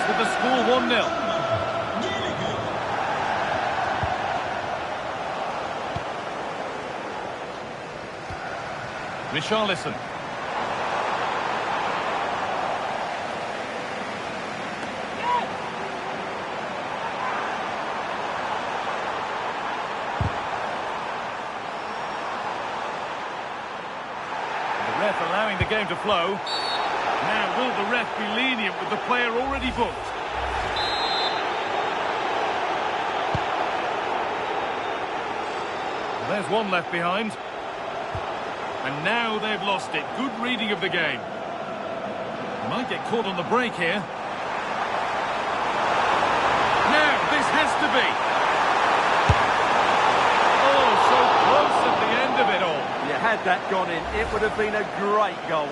minutes with the score 1-0. Richarlison. The ref allowing the game to flow. Now, will the ref be lenient with the player already booked? There's one left behind. And now they've lost it. Good reading of the game. Might get caught on the break here. Now, this has to be. Oh, so close at the end of it all. Yeah, had that gone in, it would have been a great goal.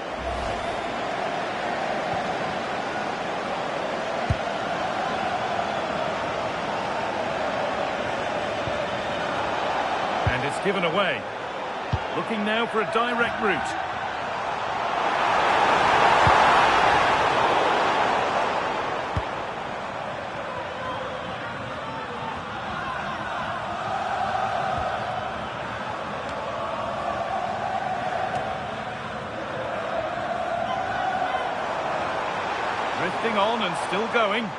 And it's given away. Looking now for a direct route. Drifting on and still going.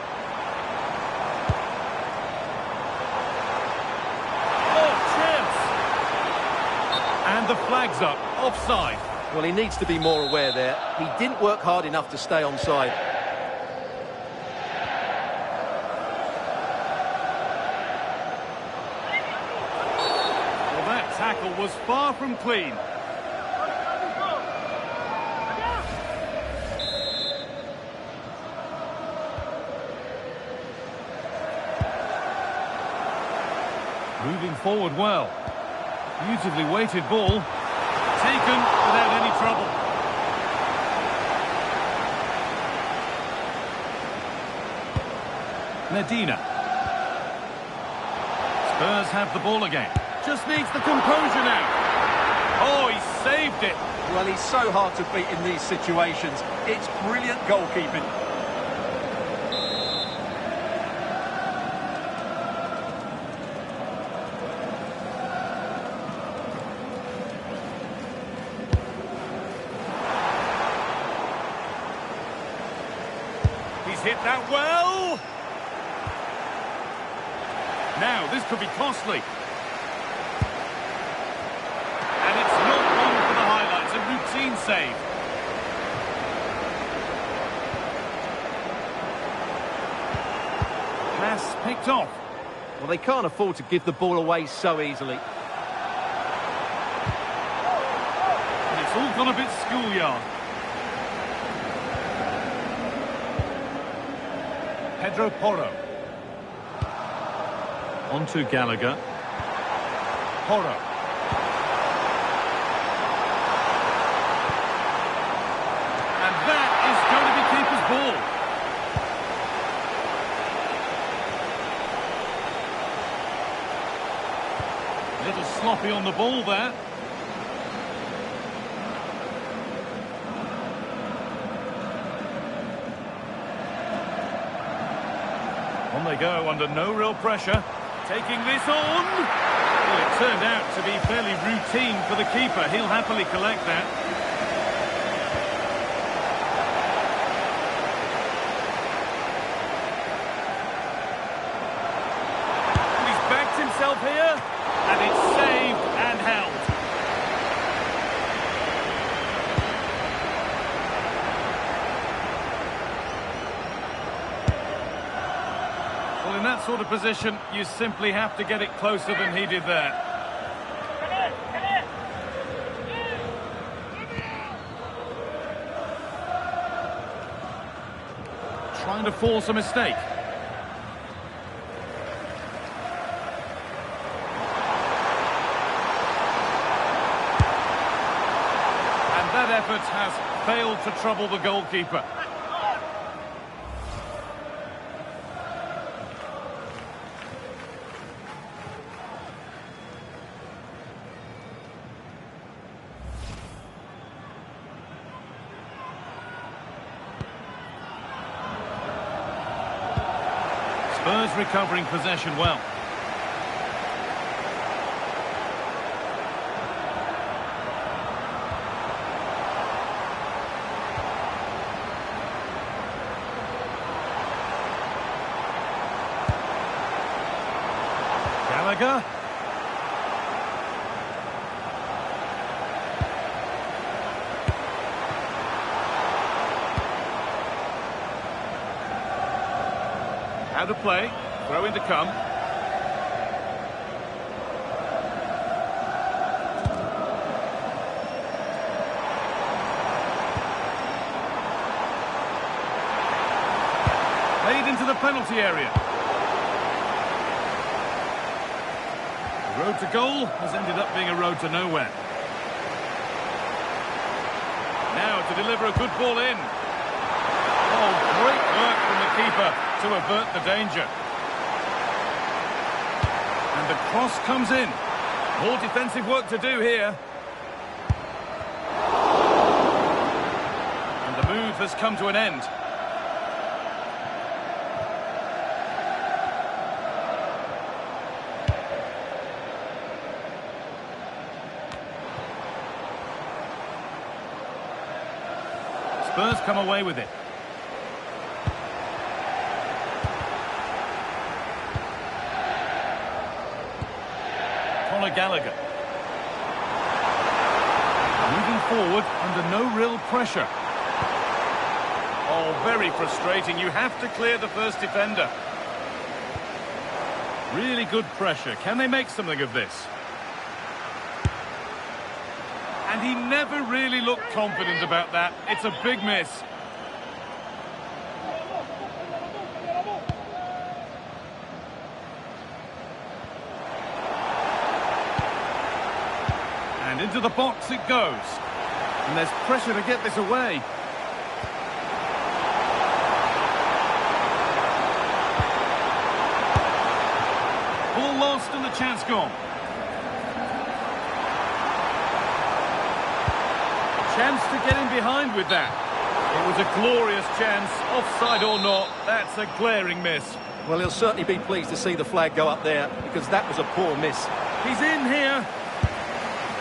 And the flag's up, offside. Well, he needs to be more aware there. He didn't work hard enough to stay onside. Well, that tackle was far from clean. Moving forward well. Beautifully weighted ball. Taken without any trouble. Medina. Spurs have the ball again. Just needs the composure now. Oh, he saved it. Well, he's so hard to beat in these situations. It's brilliant goalkeeping. Hit that well. Now, this could be costly. And it's not one for the highlights, a routine save. Pass picked off. Well, they can't afford to give the ball away so easily. And it's all gone a bit schoolyard. Pedro Porro. On to Gallagher. Porro. And that is going to be keeper's ball. A little sloppy on the ball there. On they go under no real pressure. Taking this on. Well, it turned out to be fairly routine for the keeper. He'll happily collect that. He's backed himself here. And it's saved and held. Well, in that sort of position, you simply have to get it closer than he did there. Trying to force a mistake. And that effort has failed to trouble the goalkeeper. Spurs recovering possession well. Gallagher. How to play, throw in to come. Played into the penalty area. The road to goal has ended up being a road to nowhere. Now to deliver a good ball in. Oh, great work from the keeper to avert the danger. And the cross comes in. More defensive work to do here. And the move has come to an end. Spurs come away with it. Conor Gallagher. Moving forward under no real pressure. Oh, very frustrating. You have to clear the first defender. Really good pressure. Can they make something of this? And he never really looked confident about that. It's a big miss. And into the box it goes. And there's pressure to get this away. Ball lost and the chance gone. Chance to get in behind with that. It was a glorious chance, offside or not, that's a glaring miss. Well, he'll certainly be pleased to see the flag go up there, because that was a poor miss. He's in here.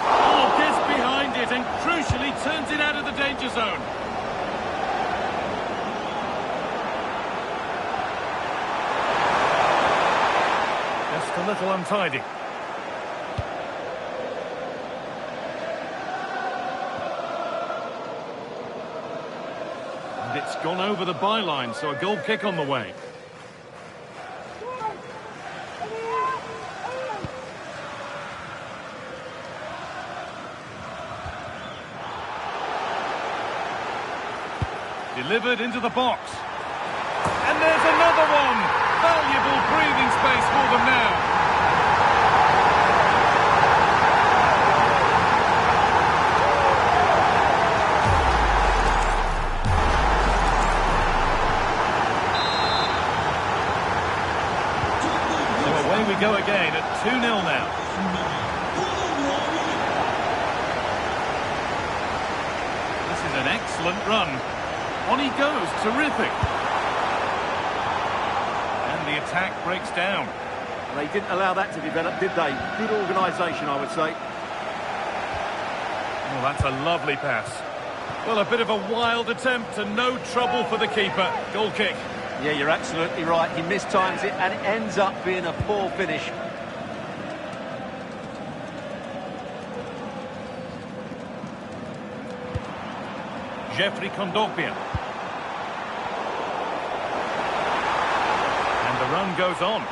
Oh, gets behind it and crucially turns it out of the danger zone. Just a little untidy. And it's gone over the byline, so a goal kick on the way. Delivered into the box. And there's another one! Valuable breathing space for them now. We go again at 2-0 now. This is an excellent run. On he goes, terrific. And the attack breaks down. They didn't allow that to develop, did they? Good organisation, I would say. Oh, that's a lovely pass. Well, a bit of a wild attempt and no trouble for the keeper. Goal kick. Yeah, you're absolutely right. He mistimes it and it ends up being a poor finish. Jeffrey Kondogbia. And the run goes on.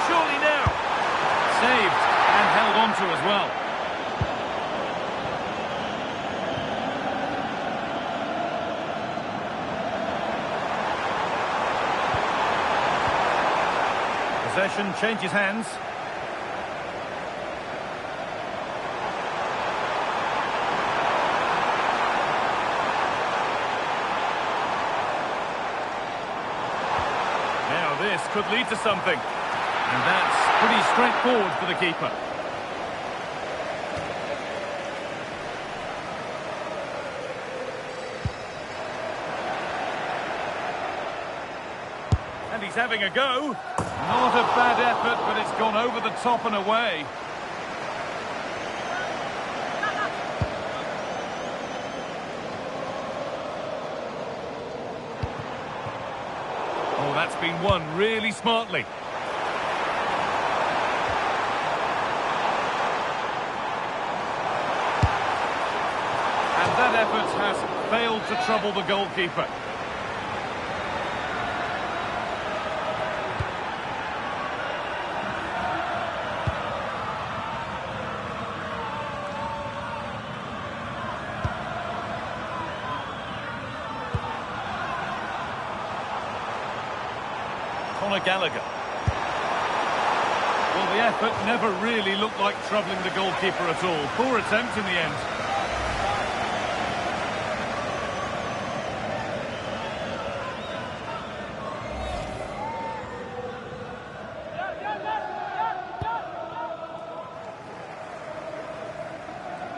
Surely now. Saved and held on to as well. Possession changes hands. Now this could lead to something. And that's pretty straightforward for the keeper. And he's having a go. Not a bad effort, but it's gone over the top and away. Oh, that's been won really smartly. And that effort has failed to trouble the goalkeeper. Conor Gallagher. Well, the effort never really looked like troubling the goalkeeper at all. Poor attempt in the end.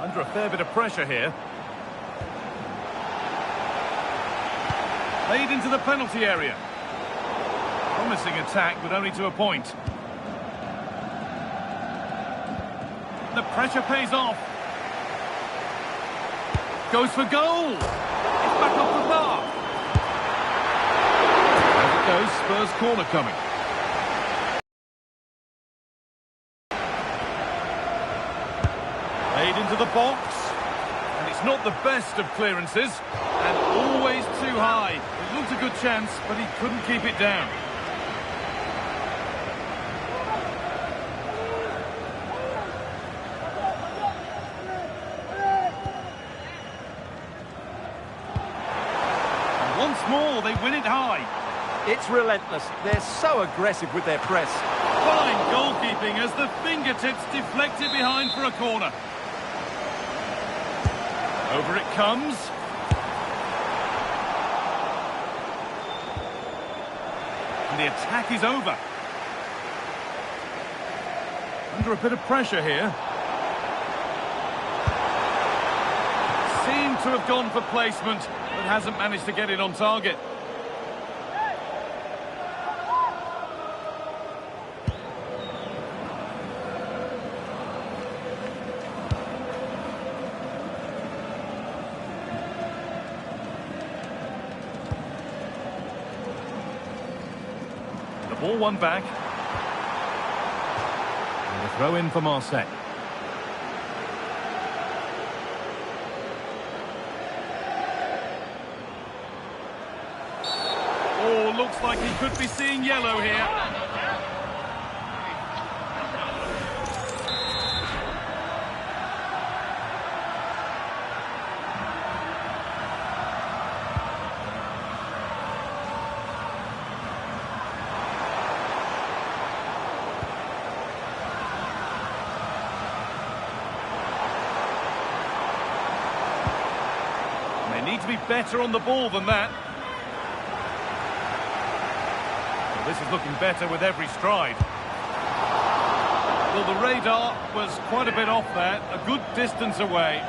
Under a fair bit of pressure here. Played into the penalty area. Promising attack, but only to a point. The pressure pays off. Goes for goal. It's back off the bar. As it goes, Spurs corner coming. Played into the box. And it's not the best of clearances. And always too high. It looked a good chance, but he couldn't keep it down. Once more, they win it high. It's relentless. They're so aggressive with their press. Fine goalkeeping as the fingertips deflect it behind for a corner. Over it comes. And the attack is over. Under a bit of pressure here. Seemed to have gone for placement, but hasn't managed to get it on target. The ball won back. And a throw in for Marseille. Oh, looks like he could be seeing yellow here. They need to be better on the ball than that. This is looking better with every stride. Well, the radar was quite a bit off there, a good distance away.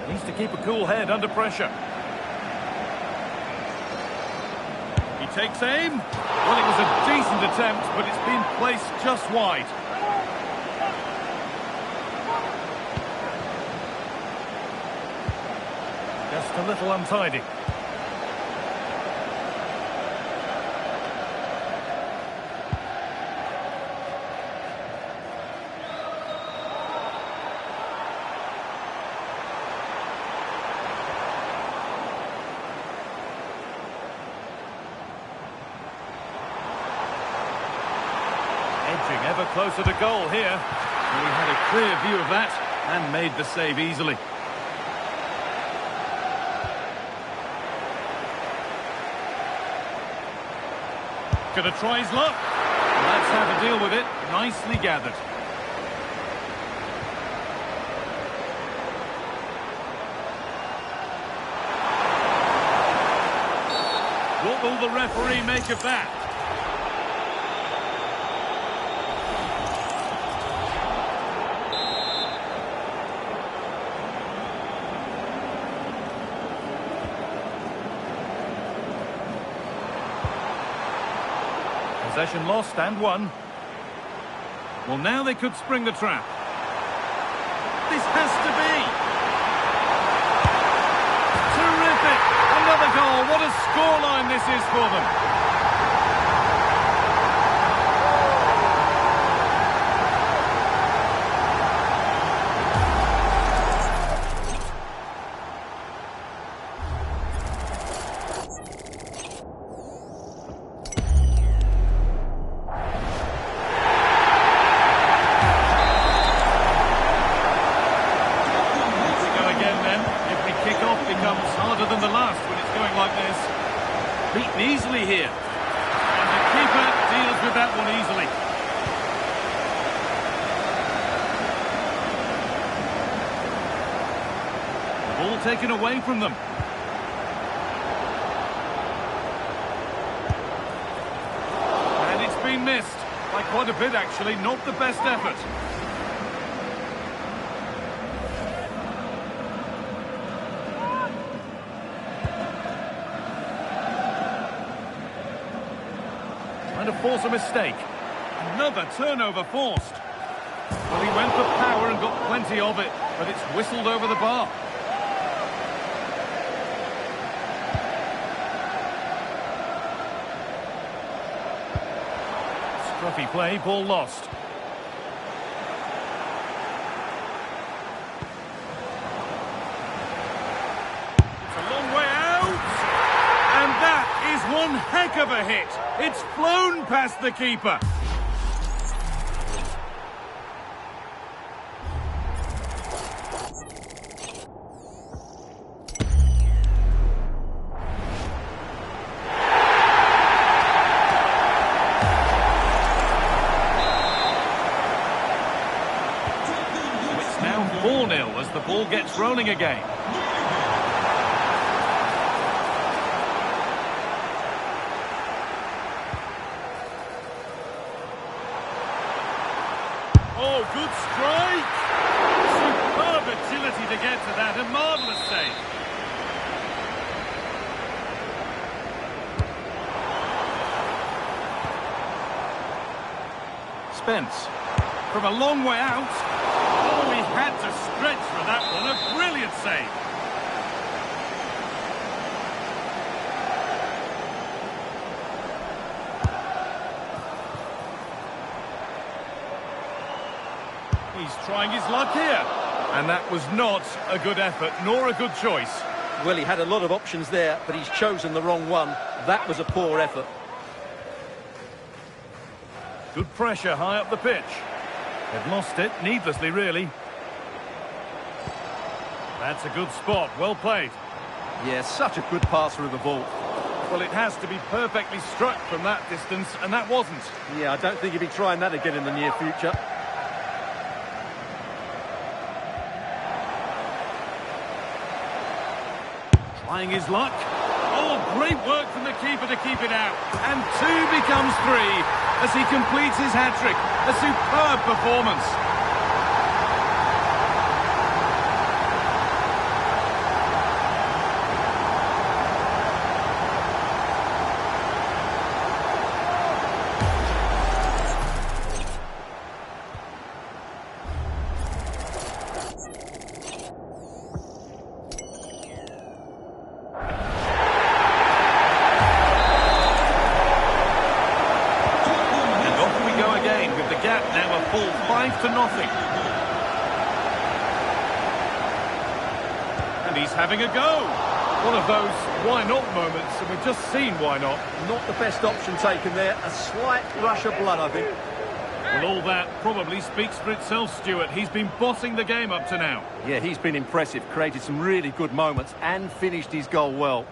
Needs to keep a cool head under pressure. He takes aim. Well, it was a decent attempt, but it's been placed just wide. Just a little untidy. Edging ever closer to goal here. And we had a clear view of that and made the save easily. Gonna try his luck. And that's how to deal with it. Nicely gathered. What will the referee make of that? Possession lost and won. Well, now they could spring the trap. This has to be. Terrific! Another goal. What a scoreline this is for them. Becomes harder than the last when it's going like this. Beaten easily here. And the keeper deals with that one easily. The ball taken away from them. And it's been missed. By quite a bit, actually. Not the best effort. To force a mistake. Another turnover forced. Well, he went for power and got plenty of it, but it's whistled over the bar. Scruffy play, ball lost. It's a long way out. And that is one heck of a hit. It's flown past the keeper. It's now 4-0 as the ball gets rolling again. Oh, good strike! Superb agility to get to that, a marvellous save. Spence, from a long way out. Oh, he had to stretch for that one, a brilliant save. He's trying his luck here. And that was not a good effort, nor a good choice. Well, he had a lot of options there, but he's chosen the wrong one. That was a poor effort. Good pressure high up the pitch. They've lost it, needlessly, really. That's a good spot, well played. Yeah, such a good pass through the ball. Well, it has to be perfectly struck from that distance, and that wasn't. Yeah, I don't think he'll be trying that again in the near future. Trying his luck. Oh, great work from the keeper to keep it out. And 2 becomes 3 as he completes his hat-trick. A superb performance. Now a full 5-0. And he's having a go. One of those why not moments, and we've just seen why not. Not the best option taken there. A slight rush of blood, I think. Well, all that probably speaks for itself, Stuart. He's been bossing the game up to now. Yeah, he's been impressive. Created some really good moments and finished his goal well.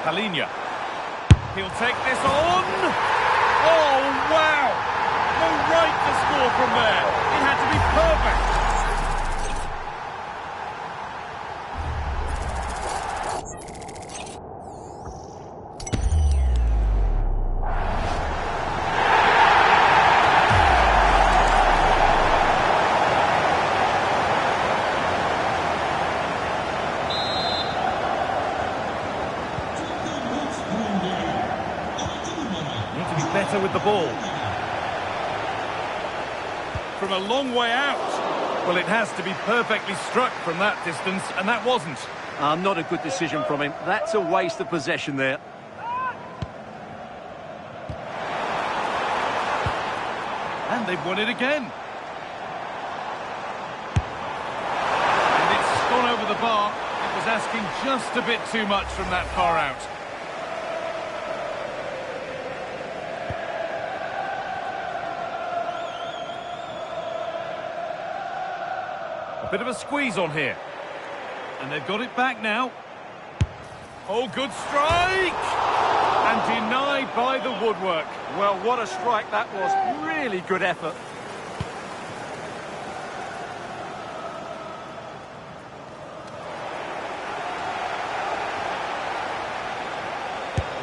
Palhinha. He'll take this on. Oh, wow! No right to score from there. It had to be perfect. better with the ball. From a long way out. Well, it has to be perfectly struck from that distance, and that wasn't. Not a good decision from him. That's a waste of possession there. And they've won it again. And it's gone over the bar. It was asking just a bit too much from that far out. A bit of a squeeze on here. And they've got it back now. Oh, good strike! And denied by the woodwork. Well, what a strike that was. Really good effort.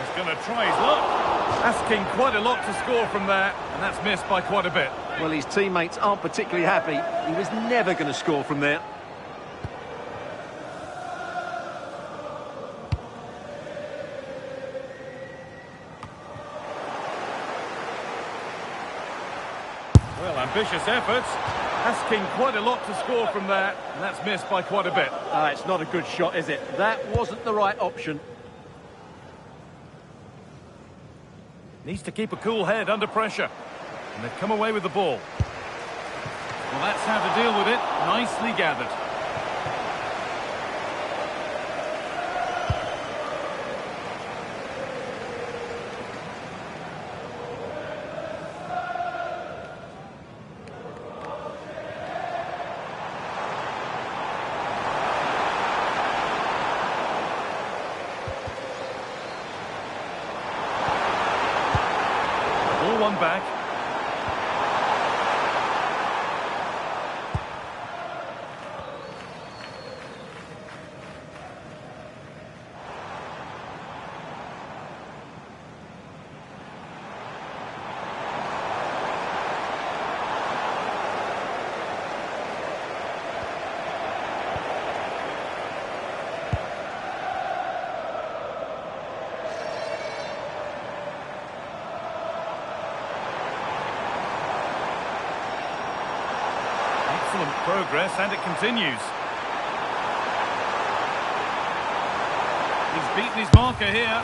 He's going to try his luck. Asking quite a lot to score from there, and that's missed by quite a bit. Well, his teammates aren't particularly happy. He was never going to score from there. Well, ambitious efforts. Asking quite a lot to score from there, and that's missed by quite a bit. It's not a good shot, is it? That wasn't the right option. Needs to keep a cool head under pressure. And they've come away with the ball. Well, that's how to deal with it. Nicely gathered. Ball one back. Excellent progress, and it continues. He's beaten his marker here.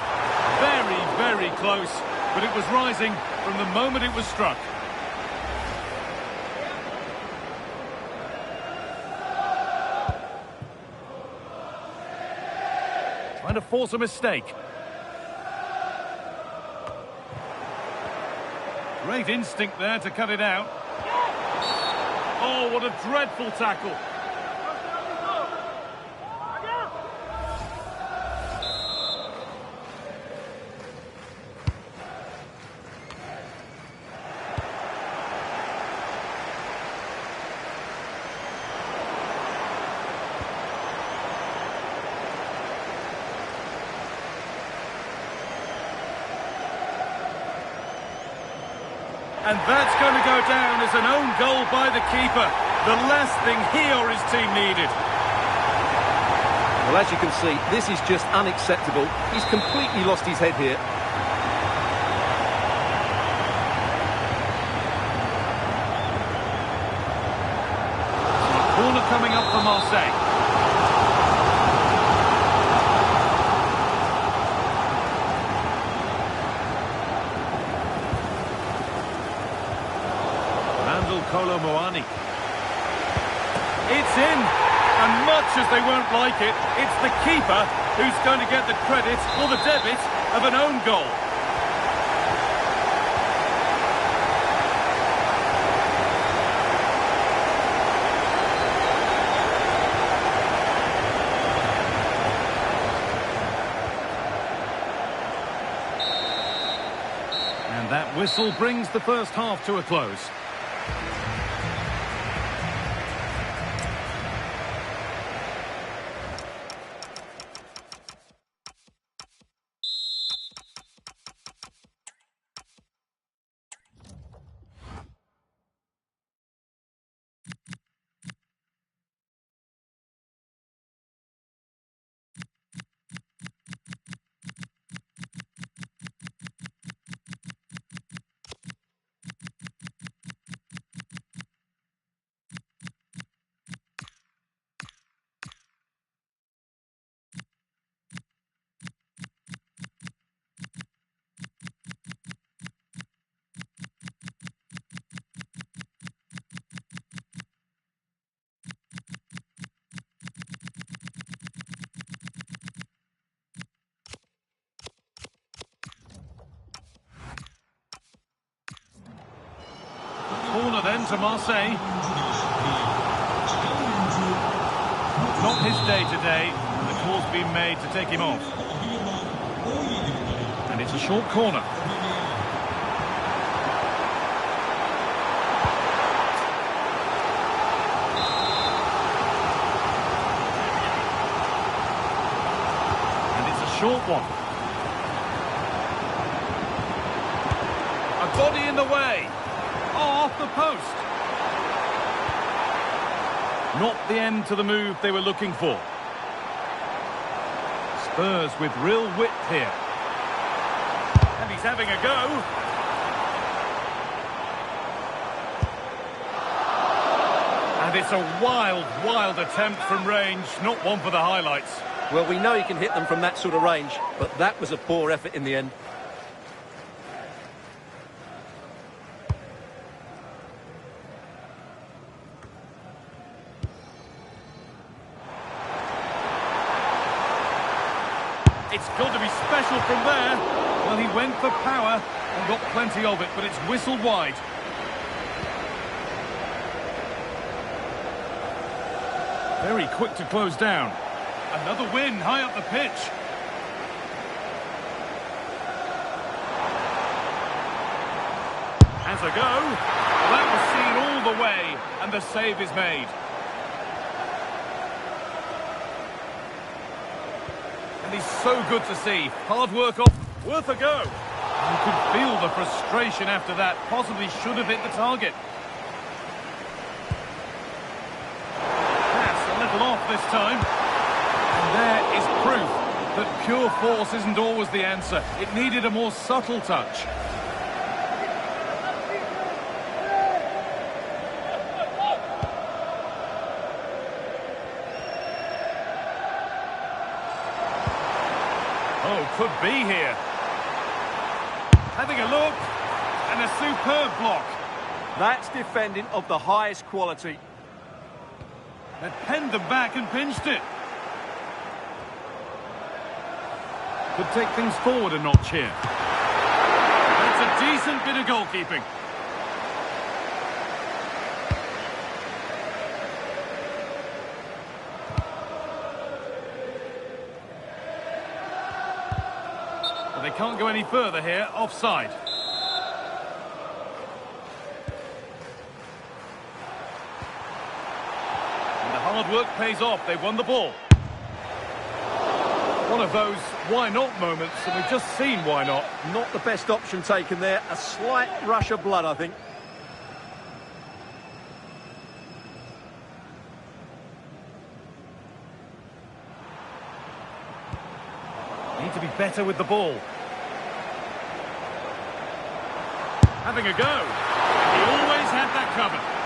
Very, very close. But it was rising from the moment it was struck. Trying to force a mistake. Great instinct there to cut it out. Oh, what a dreadful tackle. And that's going to go down as an own goal by the keeper. The last thing he or his team needed. Well, as you can see, this is just unacceptable. He's completely lost his head here. So a corner coming up for Marseille. Kolo Muani. It's in, and much as they won't like it, it's the keeper who's going to get the credit or the debit of an own goal. And that whistle brings the first half to a close. to Marseille. Not his day today. The call's been made to take him off. And it's a short corner. Short one. A body in the way. Oh, off the post. Not the end to the move they were looking for. Spurs with real width here. And he's having a go. And it's a wild, wild attempt from range. Not one for the highlights. Well, we know he can hit them from that sort of range, but that was a poor effort in the end. It's got to be special from there. Well, he went for power and got plenty of it, but it's whistled wide. Very quick to close down. Another win high up the pitch. Has a go. Well, that was seen all the way, and the save is made. And he's so good to see. Hard work off. Worth a go. You could feel the frustration after that. Possibly should have hit the target. Pass a little off this time. And there is proof that pure force isn't always the answer. It needed a more subtle touch. Oh, could be here. Having a look, and a superb block. That's defending of the highest quality. They've penned them back and pinched it. Could take things forward a notch here. That's a decent bit of goalkeeping. But they can't go any further here, offside. And the hard work pays off, they won the ball. One of those why not moments, and we've just seen why not. Not the best option taken there. A slight rush of blood, I think. Need to be better with the ball. Having a go. He always had that covered.